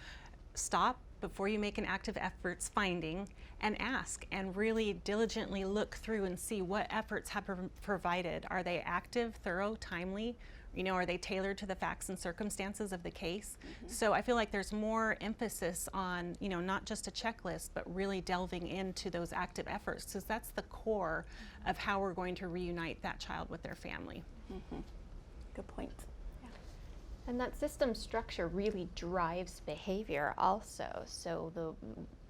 stop before you make an active efforts finding and ask and really diligently look through and see what efforts have provided. Are they active, thorough, timely? You know, are they tailored to the facts and circumstances of the case? So I feel like there's more emphasis on, you know, not just a checklist, but really delving into those active efforts, because that's the core of how we're going to reunite that child with their family. Good point. And that system structure really drives behavior also. So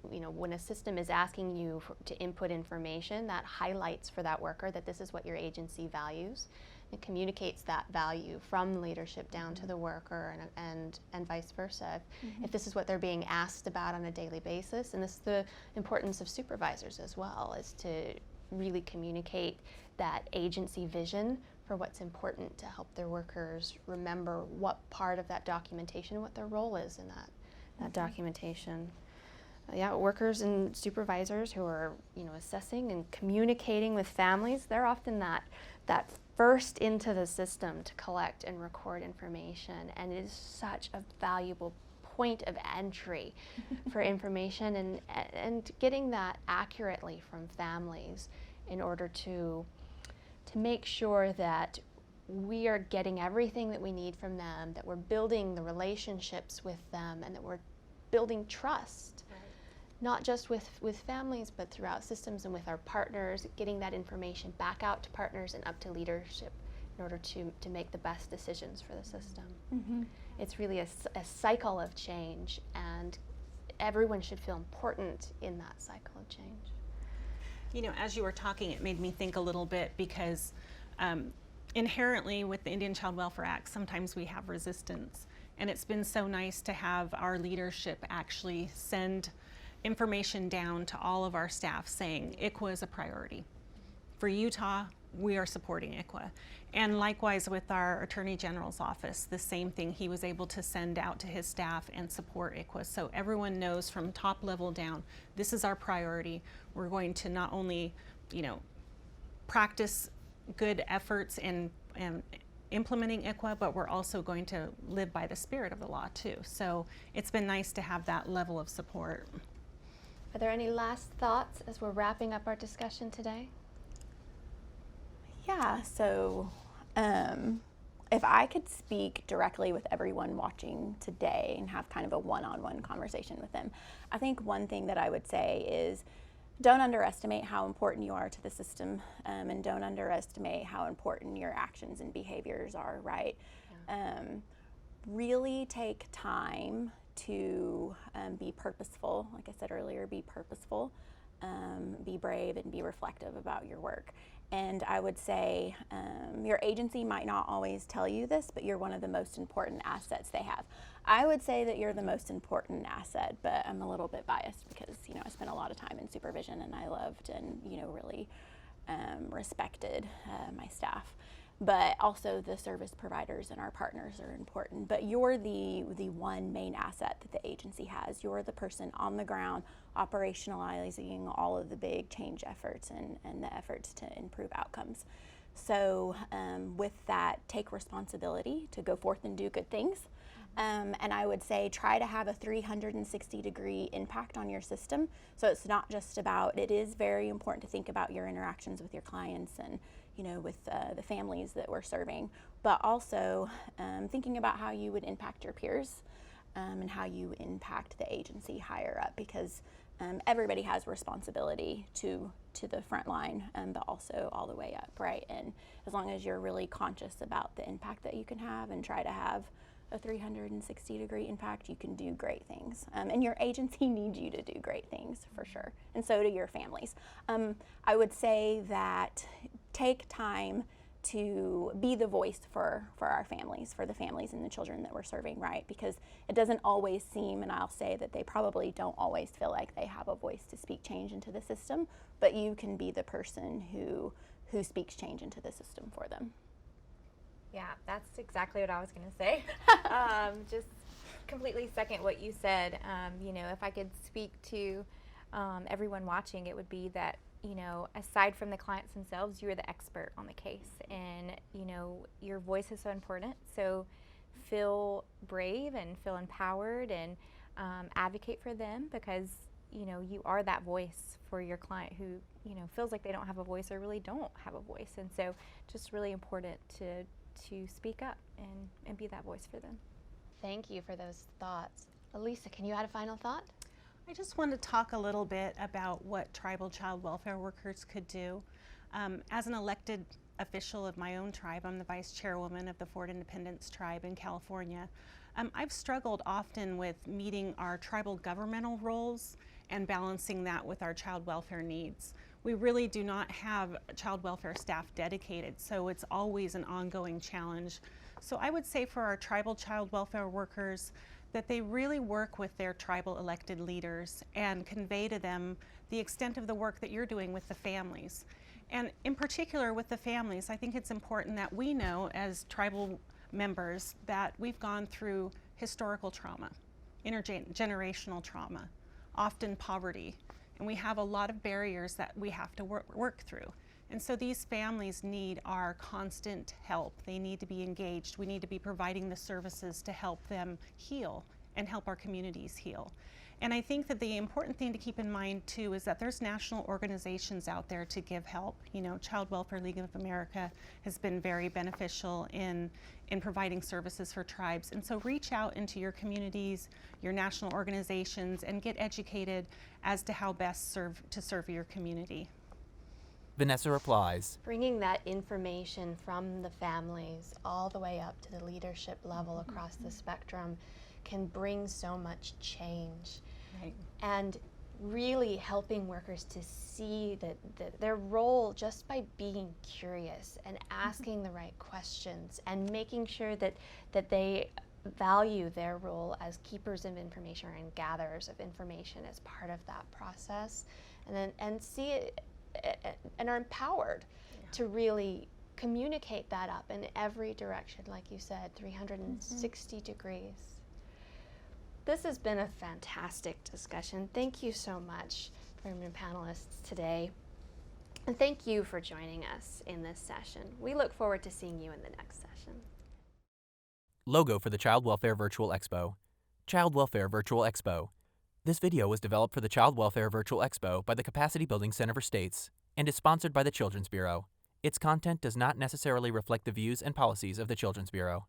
when a system is asking you to input information, that highlights for that worker that this is what your agency values. It communicates that value from leadership down to the worker and vice versa. If this is what they're being asked about on a daily basis, and this is the importance of supervisors as well, is to really communicate that agency vision for what's important to help their workers remember what part of that documentation, what their role is in that documentation. Workers and supervisors who are, assessing and communicating with families, they're often that first into the system to collect and record information, and it is such a valuable point of entry for information and getting that accurately from families in order to make sure that we are getting everything that we need from them, that we're building the relationships with them, and that we're building trust. Not just with families, but throughout systems and with our partners, getting that information back out to partners and up to leadership in order to make the best decisions for the system. It's really a cycle of change, and everyone should feel important in that cycle of change. You know, as you were talking, it made me think a little bit, because inherently with the Indian Child Welfare Act, sometimes we have resistance. And it's been so nice to have our leadership actually send information down to all of our staff saying ICWA is a priority. For Utah, we are supporting ICWA. And likewise with our Attorney General's office, the same thing. He was able to send out to his staff and support ICWA. So everyone knows from top level down, this is our priority. We're going to not only, practice good efforts in implementing ICWA, but we're also going to live by the spirit of the law too. So it's been nice to have that level of support. Are there any last thoughts as we're wrapping up our discussion today? Yeah, so if I could speak directly with everyone watching today and have kind of a one-on-one conversation with them, I think one thing that I would say is don't underestimate how important you are to the system, and don't underestimate how important your actions and behaviors are, right? Yeah. Really take time to be purposeful. Like I said earlier, be purposeful, be brave, and be reflective about your work. And I would say your agency might not always tell you this, but you're one of the most important assets they have. I would say that you're the most important asset, but I'm a little bit biased because, I spent a lot of time in supervision and I loved and, really respected my staff. But also the service providers and our partners are important. But you're the one main asset that the agency has. You're the person on the ground operationalizing all of the big change efforts and the efforts to improve outcomes. So with that, take responsibility to go forth and do good things. And I would say try to have a 360-degree impact on your system. So it's not just about, it is very important to think about your interactions with your clients and with the families that we're serving, but also thinking about how you would impact your peers and how you impact the agency higher up, because everybody has responsibility to the front line, but also all the way up, right? And as long as you're really conscious about the impact that you can have and try to have a 360-degree impact, you can do great things. And your agency needs you to do great things, for sure. And so do your families. I would say that take time to be the voice for our families, for the families and the children that we're serving, right? Because it doesn't always seem, and I'll say that they probably don't always feel like they have a voice to speak change into the system, but you can be the person who speaks change into the system for them. Yeah, that's exactly what I was going to say. Just completely second what you said. If I could speak to everyone watching, it would be that, aside from the clients themselves, you are the expert on the case. And, your voice is so important. So feel brave and feel empowered and advocate for them, because, you are that voice for your client who, feels like they don't have a voice or really don't have a voice. And so just really important to speak up and be that voice for them. Thank you for those thoughts. Elisa, can you add a final thought? I just want to talk a little bit about what tribal child welfare workers could do. As an elected official of my own tribe, I'm the vice chairwoman of the Fort Independence tribe in California. I've struggled often with meeting our tribal governmental roles and balancing that with our child welfare needs. We really do not have child welfare staff dedicated, so it's always an ongoing challenge. So I would say for our tribal child welfare workers that they really work with their tribal elected leaders and convey to them the extent of the work that you're doing with the families. And in particular with the families, I think it's important that we know as tribal members that we've gone through historical trauma, intergenerational trauma, often poverty. And we have a lot of barriers that we have to work through. And so these families need our constant help. They need to be engaged. We need to be providing the services to help them heal and help our communities heal. And I think that the important thing to keep in mind too is that there's national organizations out there to give help. Child Welfare League of America has been very beneficial in providing services for tribes. And so reach out into your communities, your national organizations, and get educated as to how best to serve your community. Vanessa replies, Bringing that information from the families all the way up to the leadership level across the spectrum can bring so much change. Right. And really helping workers to see that their role, just by being curious and asking the right questions and making sure that they value their role as keepers of information and gatherers of information as part of that process, and see it, and are empowered to really communicate that up in every direction, like you said, 360 degrees. This has been a fantastic discussion. Thank you so much for my panelists today. And thank you for joining us in this session. We look forward to seeing you in the next session. Logo for the Child Welfare Virtual Expo. Child Welfare Virtual Expo. This video was developed for the Child Welfare Virtual Expo by the Capacity Building Center for States and is sponsored by the Children's Bureau. Its content does not necessarily reflect the views and policies of the Children's Bureau.